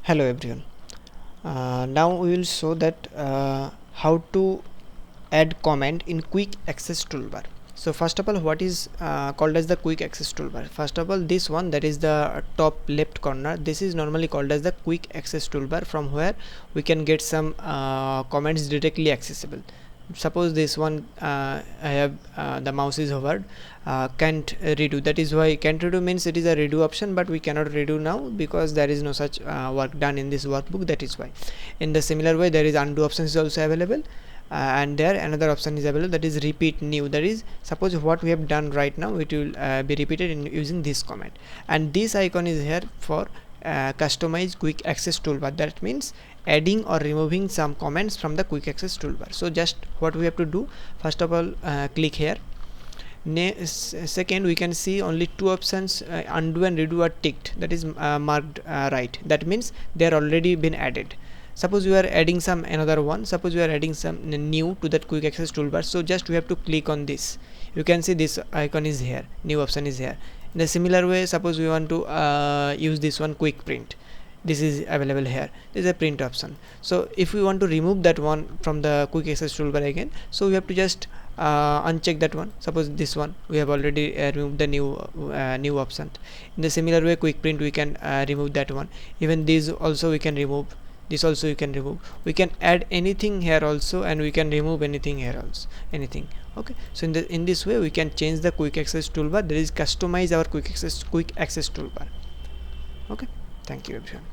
Hello everyone. Now we will show that how to add comment in quick access toolbar. So first of all, what is called as the quick access toolbar? First of all, this one, that is the top left corner, this is normally called as the quick access toolbar, from where we can get some comments directly accessible. Suppose this one I have the mouse is hovered, can't redo. That is why can't redo means it is a redo option, but we cannot redo now because there is no such work done in this workbook. That is why. In the similar way, there is undo option is also available, and there another option is available, that is repeat new. That is, suppose what we have done right now, it will be repeated in using this comment, and this icon is here for customize quick access toolbar. That means adding or removing some comments from the quick access toolbar. So just what we have to do, first of all, click here. Second, we can see only two options, undo and redo, are ticked, that is marked right. That means they are already been added. Suppose you are adding some another one, suppose you are adding some new to that quick access toolbar, so just we have to click on this. You can see this icon is here, new option is here. In a similar way, suppose we want to use this one, quick print, this is available here, this is a print option. So if we want to remove that one from the quick access toolbar again, so we have to just uncheck that one. Suppose this one we have already removed the new option. In the similar way, quick print, we can remove that one. Even these also we can remove, this also you can remove. We can add anything here also, and we can remove anything here also, anything. Okay, so in this way we can change the quick access toolbar, that is customize our quick access toolbar. Okay, thank you everyone.